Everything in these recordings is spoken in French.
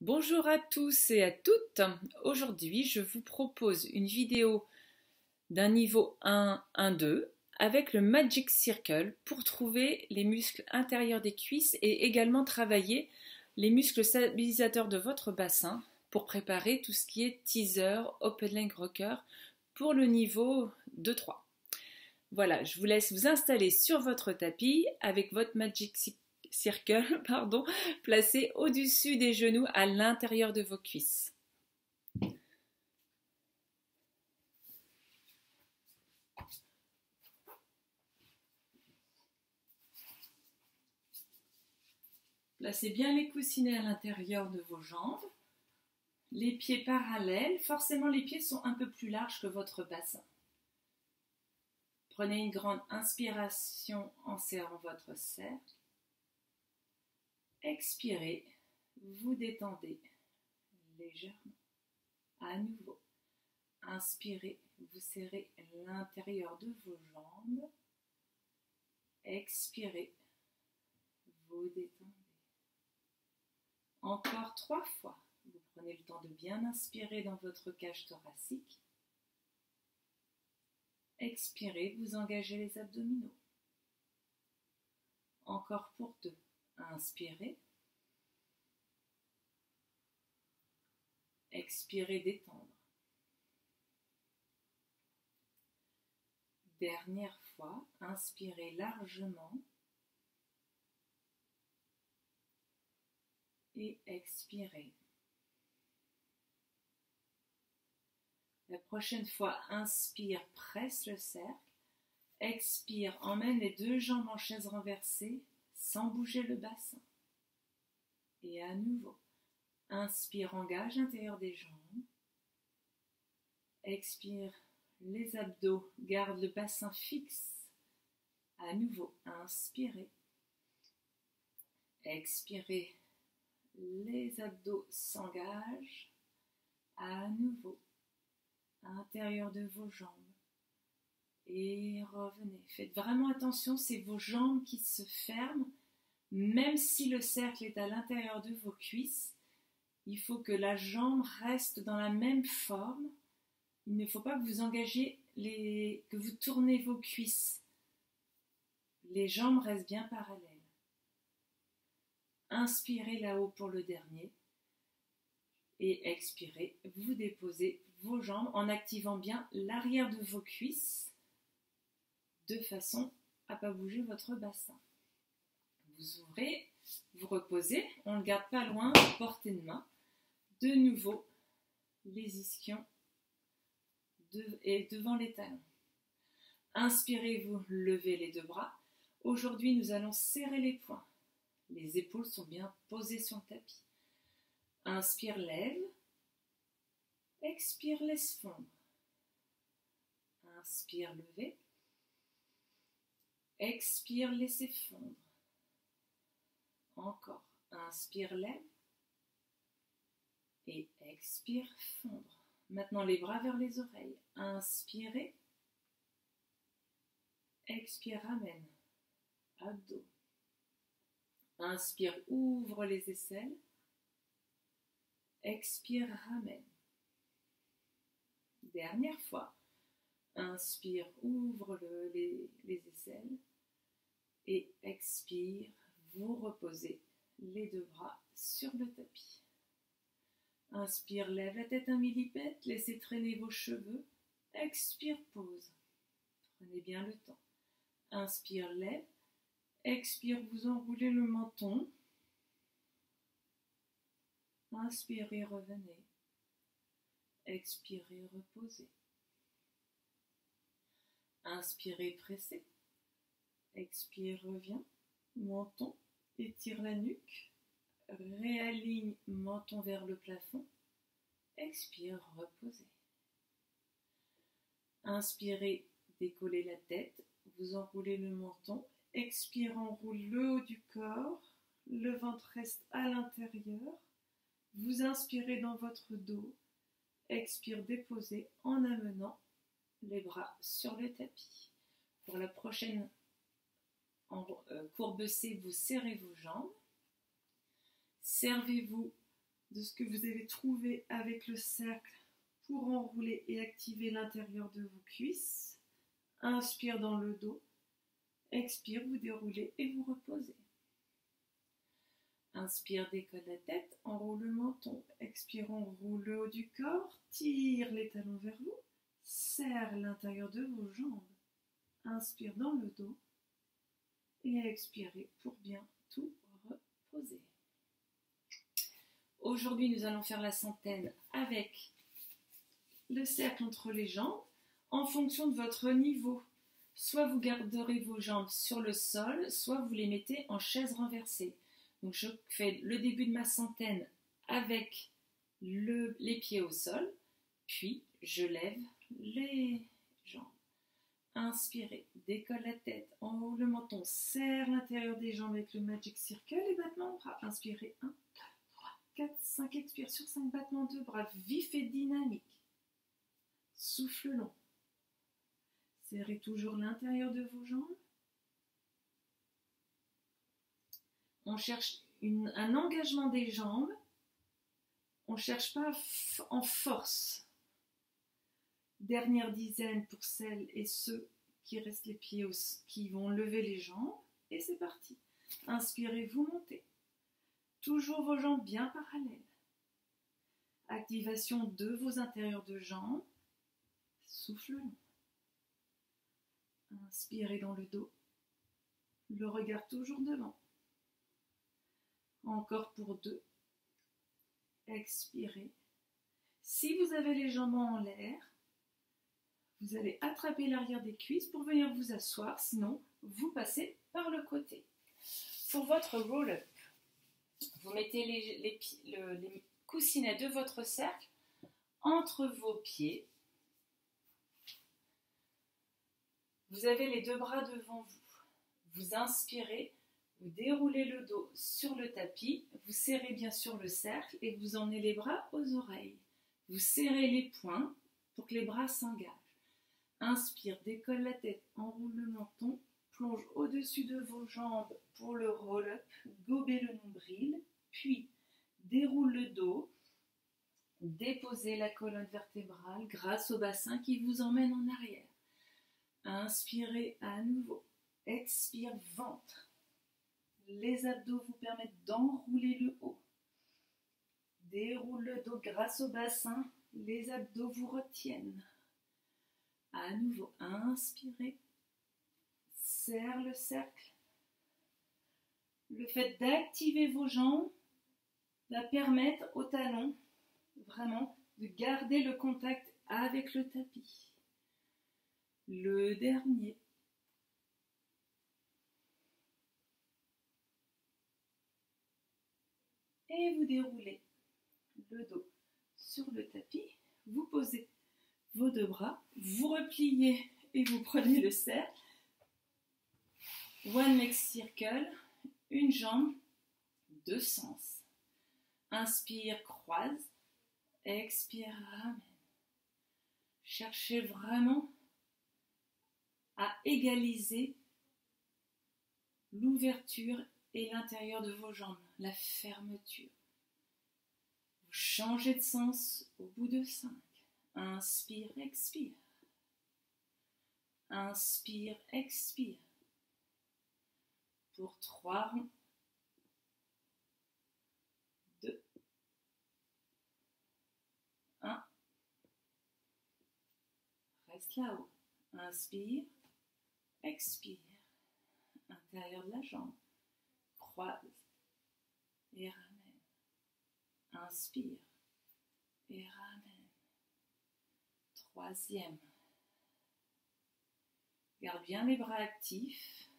Bonjour à tous et à toutes. Aujourd'hui, je vous propose une vidéo d'un niveau 1, 1-2 avec le Magic Circle pour trouver les muscles intérieurs des cuisses et également travailler les muscles stabilisateurs de votre bassin pour préparer tout ce qui est teaser, open leg rocker pour le niveau 2-3. Voilà, je vous laisse vous installer sur votre tapis avec votre Magic Circle, placé au-dessus des genoux à l'intérieur de vos cuisses. Placez bien les coussinets à l'intérieur de vos jambes, les pieds parallèles. Forcément, les pieds sont un peu plus larges que votre bassin. Prenez une grande inspiration en serrant votre cercle. Expirez, vous détendez légèrement. À nouveau, inspirez, vous serrez l'intérieur de vos jambes. Expirez, vous détendez. Encore 3 fois. Vous prenez le temps de bien inspirer dans votre cage thoracique. Expirez, vous engagez les abdominaux. Encore pour 2. Inspirez. Expirez, détendre. Dernière fois, inspirez largement. Et expirez. La prochaine fois, inspire, presse le cercle. Expire, emmène les 2 jambes en chaise renversée sans bouger le bassin. Et à nouveau, inspire, engage l'intérieur des jambes. Expire, les abdos, garde le bassin fixe. À nouveau, inspirez. Expirez, les abdos s'engagent. À nouveau, à l'intérieur de vos jambes. Et revenez. Faites vraiment attention, c'est vos jambes qui se ferment. Même si le cercle est à l'intérieur de vos cuisses, il faut que la jambe reste dans la même forme. Il ne faut pas que vous engagiez, que vous tournez vos cuisses. Les jambes restent bien parallèles. Inspirez là-haut pour le dernier. Et expirez, vous déposez vos jambes en activant bien l'arrière de vos cuisses de façon à ne pas bouger votre bassin. Vous ouvrez, vous reposez, on ne le garde pas loin, portée de main. De nouveau, les ischions et devant les talons. Inspirez, vous levez les 2 bras. Aujourd'hui, nous allons serrer les poings. Les épaules sont bien posées sur le tapis. Inspire, lève. Expire, laisse fondre. Inspire, levez. Expire, laissez fondre. Encore. Inspire, lève. Et expire, fondre. Maintenant, les bras vers les oreilles. Inspirez. Expire, ramène. Abdos. Inspire, ouvre les aisselles. Expire, ramène. Dernière fois. Inspire, ouvre les aisselles. Et expire, vous reposez les 2 bras sur le tapis. Inspire, lève la tête 1 millimètre, laissez traîner vos cheveux. Expire, pose. Prenez bien le temps. Inspire, lève. Expire, vous enroulez le menton. Inspirez, revenez. Expirez, reposez. Inspirez, pressez. Expire, reviens. Menton, étire la nuque. Réaligne menton vers le plafond. Expire, reposez. Inspirez, décollez la tête. Vous enroulez le menton. Expire, enroule le haut du corps. Le ventre reste à l'intérieur. Vous inspirez dans votre dos. Expire, déposez en amenant les bras sur le tapis. Pour la prochaine courbe C, vous serrez vos jambes. Servez-vous de ce que vous avez trouvé avec le cercle pour enrouler et activer l'intérieur de vos cuisses. Inspire dans le dos. Expire, vous déroulez et vous reposez. Inspire, décolle la tête, enroule le menton. Expire, on roule le haut du corps, tire les talons vers vous, serre l'intérieur de vos jambes. Inspire dans le dos et expirez pour bien tout reposer. Aujourd'hui, nous allons faire la centaine avec le cercle entre les jambes en fonction de votre niveau. Soit vous garderez vos jambes sur le sol, soit vous les mettez en chaise renversée. Donc je fais le début de ma centaine avec les pieds au sol, puis je lève les jambes. Inspirez, décolle la tête, enroule le menton, serre l'intérieur des jambes avec le Magic Circle et battement de bras. Inspirez, 1, 2, 3, 4, 5, expire sur 5 battements de bras, vif et dynamique. Souffle long. Serrez toujours l'intérieur de vos jambes. On cherche un engagement des jambes. On ne cherche pas en force. Dernière dizaine pour celles et ceux qui restent les pieds qui vont lever les jambes. Et c'est parti. Inspirez, vous montez. Toujours vos jambes bien parallèles. Activation de vos intérieurs de jambes. Souffle long. Inspirez dans le dos. Le regard toujours devant. Encore pour 2. Expirez. Si vous avez les jambes en l'air, vous allez attraper l'arrière des cuisses pour venir vous asseoir, sinon vous passez par le côté. Pour votre roll-up, vous mettez les coussinets de votre cercle entre vos pieds. Vous avez les 2 bras devant vous. Vous inspirez, vous déroulez le dos sur le tapis, vous serrez bien sûr le cercle et vous emmenez les bras aux oreilles. Vous serrez les poings pour que les bras s'engagent. Inspire, décolle la tête, enroule le menton, plonge au-dessus de vos jambes pour le roll-up, gobez le nombril, puis déroule le dos, déposez la colonne vertébrale grâce au bassin qui vous emmène en arrière. Inspirez à nouveau, expire ventre. Les abdos vous permettent d'enrouler le haut. Déroule le dos grâce au bassin, les abdos vous retiennent. À nouveau, inspirez, serre le cercle. Le fait d'activer vos jambes va permettre aux talons vraiment de garder le contact avec le tapis. Le dernier. Et vous déroulez le dos sur le tapis. Vous posez vos 2 bras, vous repliez et vous prenez le cercle. One leg circle, une jambe, 2 sens. Inspire, croise. Expire, ramène. Cherchez vraiment à égaliser l'ouverture et l'intérieur de vos jambes, la fermeture. Vous changez de sens au bout de 5. Inspire, expire. Inspire, expire. Pour 3 ronds. 2. 1. Reste là-haut. Inspire, expire. Intérieur de la jambe. Croise et ramène. Inspire et ramène. 3e. Garde bien les bras actifs.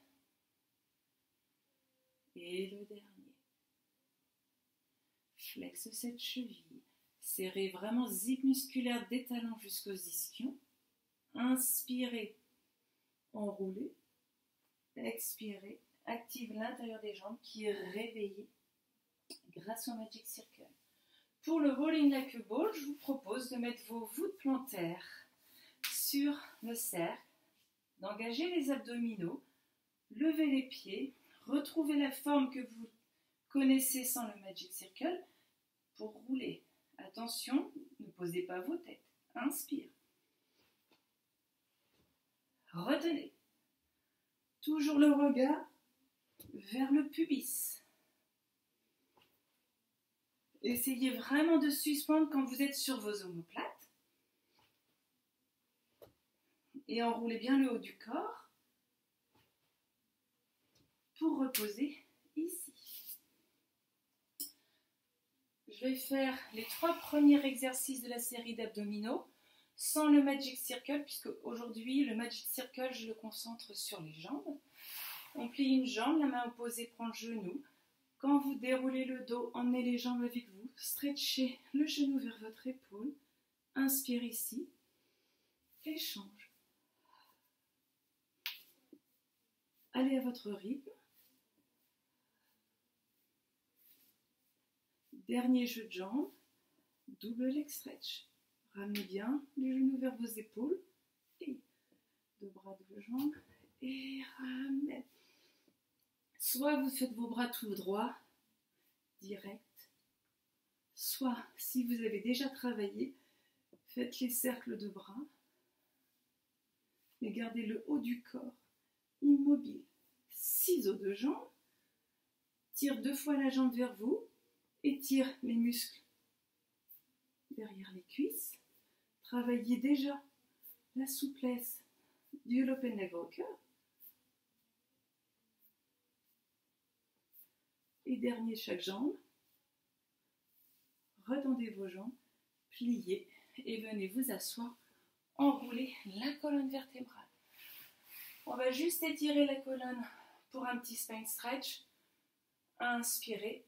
Et le dernier. Flexe cette cheville. Serrez vraiment zip musculaire des talons jusqu'aux ischions. Inspirez, enroulez. Expirez, active l'intérieur des jambes qui est réveillé grâce au Magic Circle. Pour le Rolling Like a Ball, je vous propose de mettre vos voûtes plantaires sur le cercle, d'engager les abdominaux, lever les pieds, retrouver la forme que vous connaissez sans le Magic Circle. pour rouler. Attention, ne posez pas vos têtes. Inspire. Retenez. Toujours le regard vers le pubis. Essayez vraiment de suspendre quand vous êtes sur vos omoplates. Et enroulez bien le haut du corps pour reposer ici. Je vais faire les 3 premiers exercices de la série d'abdominaux sans le Magic Circle, puisque aujourd'hui, le Magic Circle, je le concentre sur les jambes. On plie une jambe, la main opposée prend le genou. Quand vous déroulez le dos, emmenez les jambes avec vous. Stretchez le genou vers votre épaule. Inspire ici. Échange. Allez à votre rythme. Dernier jeu de jambes. Double leg stretch. Ramenez bien les genoux vers vos épaules. Et 2 bras, 2 jambes. Et ramenez. Soit vous faites vos bras tout droit, direct. Soit, si vous avez déjà travaillé, faites les cercles de bras. Mais gardez le haut du corps immobile. Ciseaux de jambes. Tire 2 fois la jambe vers vous. Étire les muscles derrière les cuisses. Travaillez déjà la souplesse du open leg rocker. Et dernier chaque jambe. Retendez vos jambes, pliez et venez vous asseoir. Enroulez la colonne vertébrale. On va juste étirer la colonne pour un petit spine stretch. Inspirez,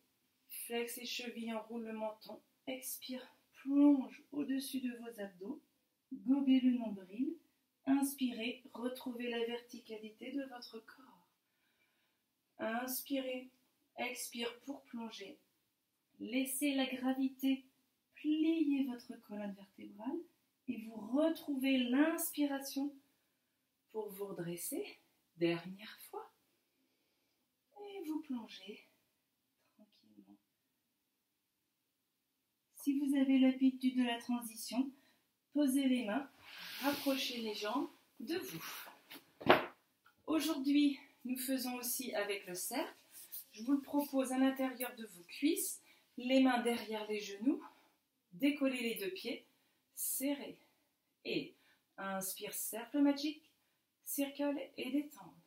flex les chevilles, enroule le menton. Expire, plonge au-dessus de vos abdos. Gobez le nombril. Inspirez, retrouvez la verticalité de votre corps. Inspirez, expire pour plonger. Laissez la gravité plier votre colonne vertébrale et vous retrouvez l'inspiration pour vous redresser. Dernière fois. Et vous plongez tranquillement. Si vous avez l'habitude de la transition, posez les mains, rapprochez les jambes de vous. Aujourd'hui, nous faisons aussi avec le cercle. Je vous le propose à l'intérieur de vos cuisses, les mains derrière les genoux, décollez les 2 pieds, serrez. Et inspire, cercle magique, circle et détendre.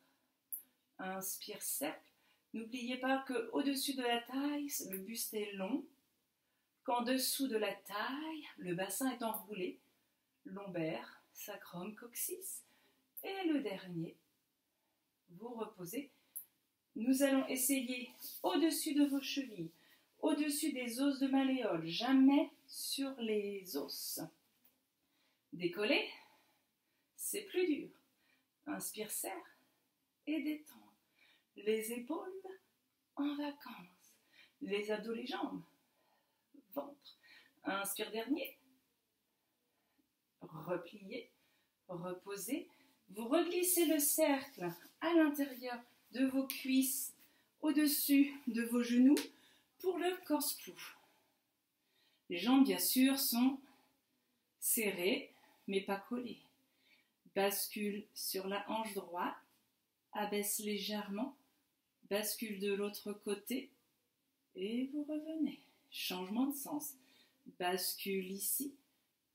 Inspire, cercle. N'oubliez pas qu'au-dessus de la taille, le buste est long, qu'en dessous de la taille, le bassin est enroulé, lombaire, sacrum, coccyx. Et le dernier, vous reposez. Nous allons essayer au-dessus de vos chevilles, au-dessus des os de malléole, jamais sur les os. Décollez, c'est plus dur. Inspire, serre et détends. Les épaules en vacances, les abdos, les jambes, ventre. Inspire, dernier. Repliez, reposez. Vous reglissez le cercle à l'intérieur de vos cuisses, au-dessus de vos genoux, pour le corkscrew. Les jambes, bien sûr, sont serrées, mais pas collées. Bascule sur la hanche droite, abaisse légèrement, bascule de l'autre côté, et vous revenez. Changement de sens. Bascule ici,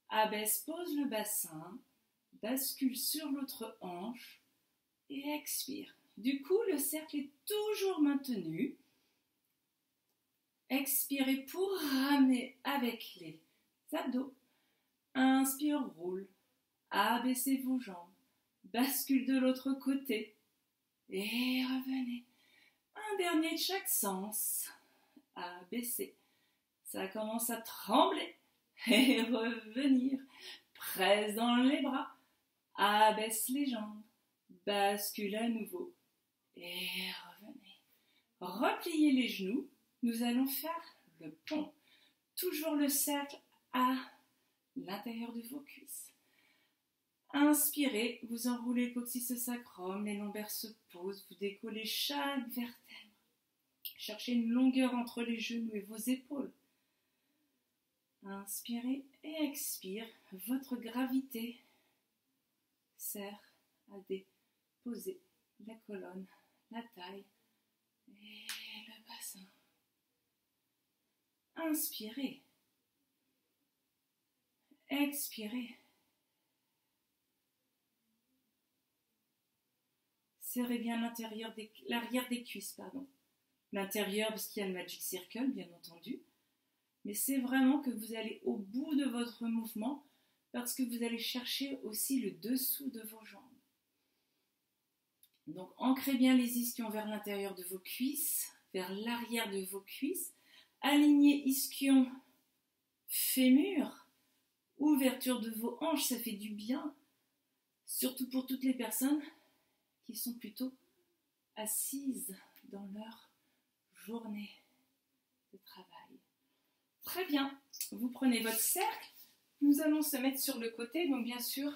abaisse, pose le bassin, bascule sur l'autre hanche, et expire. Du coup, le cercle est toujours maintenu. Expirez pour ramener avec les abdos. Inspire, roule. Abaissez vos jambes. Bascule de l'autre côté. Et revenez. Un dernier de chaque sens. Abaissez. Ça commence à trembler. Et revenir. Presse dans les bras. Abaisse les jambes. Bascule à nouveau. Et revenez. Repliez les genoux. Nous allons faire le pont. Toujours le cercle à l'intérieur de vos cuisses. Inspirez, vous enroulez le coccyx sacrum, les lombaires se posent, vous décollez chaque vertèbre. Cherchez une longueur entre les genoux et vos épaules. Inspirez et expire. Votre gravité sert à déposer la colonne, la taille et le bassin. Inspirez. Expirez. Serrez bien l'arrière des cuisses, pardon. L'intérieur parce qu'il y a le Magic Circle, bien entendu. Mais c'est vraiment que vous allez au bout de votre mouvement parce que vous allez chercher aussi le dessous de vos jambes. Donc ancrez bien les ischions vers l'intérieur de vos cuisses, vers l'arrière de vos cuisses. Alignez ischion, fémur, ouverture de vos hanches, ça fait du bien. Surtout pour toutes les personnes qui sont plutôt assises dans leur journée de travail. Très bien, vous prenez votre cercle, nous allons se mettre sur le côté, donc bien sûr,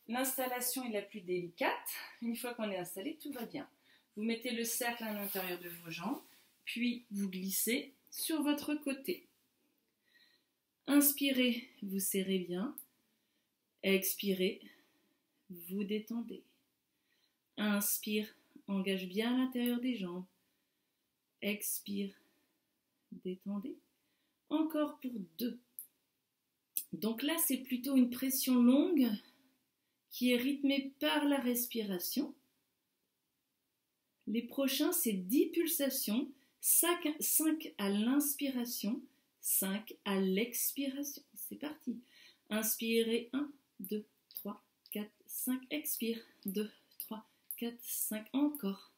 l'installation est la plus délicate. Une fois qu'on est installé, tout va bien. Vous mettez le cercle à l'intérieur de vos jambes, puis vous glissez sur votre côté. Inspirez, vous serrez bien. Expirez, vous détendez. Inspire, engage bien l'intérieur des jambes. Expire, détendez. Encore pour 2. Donc là, c'est plutôt une pression longue qui est rythmée par la respiration. Les prochains, c'est 10 pulsations, 5 à l'inspiration, 5 à l'expiration. C'est parti. Inspirez, 1, 2, 3, 4, 5. Expire, 2, 3, 4, 5. Encore.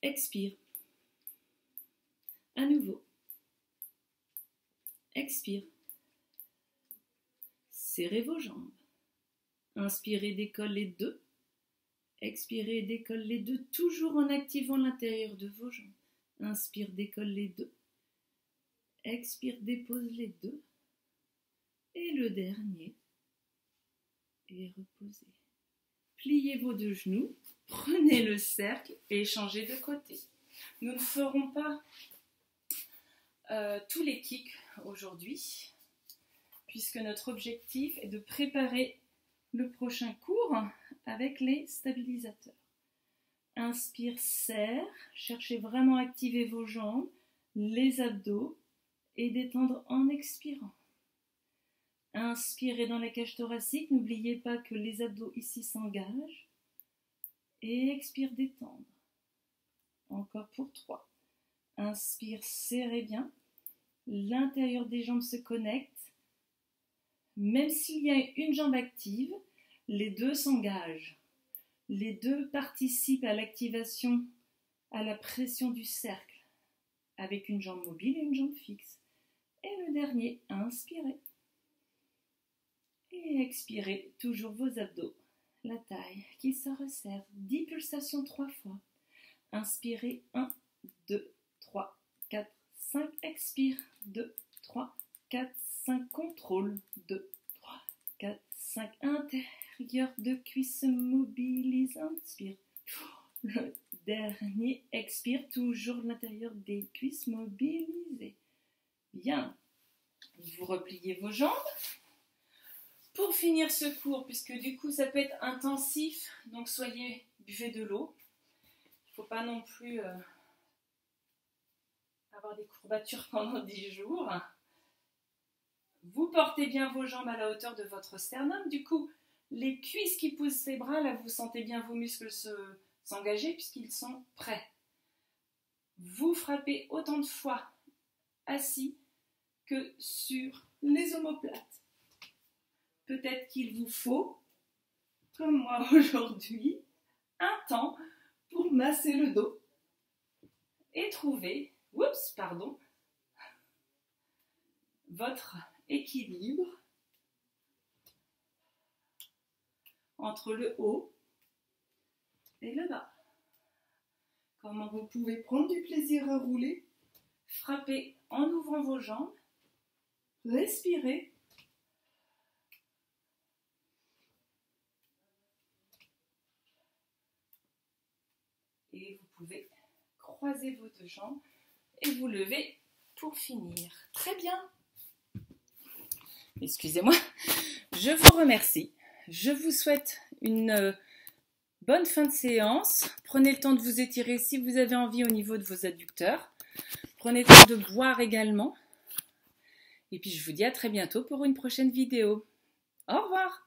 Expire. À nouveau. Expire. Serrez vos jambes. Inspirez, décolle les 2. Expirez, décolle les 2, toujours en activant l'intérieur de vos jambes. Inspire, décolle les 2. Expire, dépose les 2. Et le dernier. Et reposez. Pliez vos 2 genoux. Prenez le cercle et changez de côté. Nous ne ferons pas tous les kicks aujourd'hui, puisque notre objectif est de préparer le prochain cours avec les stabilisateurs. Inspire, serre, cherchez vraiment à activer vos jambes, les abdos et détendre en expirant. Inspirez dans la cage thoracique, n'oubliez pas que les abdos ici s'engagent et expire, détendre. Encore pour 3. Inspire, serrez bien. L'intérieur des jambes se connecte. Même s'il y a une jambe active, les 2 s'engagent. Les 2 participent à l'activation, à la pression du cercle, avec une jambe mobile et une jambe fixe. Et le dernier, inspirez. Et expirez, toujours vos abdos, la taille qui se resserre. 10 pulsations 3 fois. Inspirez, 1, 2, 3, 4, 5. Expire, 2, 3, 4, 5. Contrôle, 2, 3, 4, 5. Intérieur de cuisse se mobilise. Inspire. Le dernier, expire. Toujours l'intérieur des cuisses mobilisées. Bien. Vous repliez vos jambes. Pour finir ce cours, puisque du coup ça peut être intensif, donc buvez de l'eau. Il ne faut pas non plus avoir des courbatures pendant 10 jours. Vous portez bien vos jambes à la hauteur de votre sternum. Du coup, les cuisses qui poussent les bras, là vous sentez bien vos muscles s'engager puisqu'ils sont prêts. Vous frappez autant de fois assis que sur les omoplates. Peut-être qu'il vous faut, comme moi aujourd'hui, un temps pour masser le dos et trouver, votre équilibre entre le haut et le bas. Comment vous pouvez prendre du plaisir à rouler, frappez en ouvrant vos jambes, respirez. Et vous pouvez croiser vos 2 jambes et vous lever pour finir. Très bien. Excusez-moi. Je vous remercie. Je vous souhaite une bonne fin de séance. Prenez le temps de vous étirer si vous avez envie au niveau de vos adducteurs. Prenez le temps de boire également. Et puis je vous dis à très bientôt pour une prochaine vidéo. Au revoir!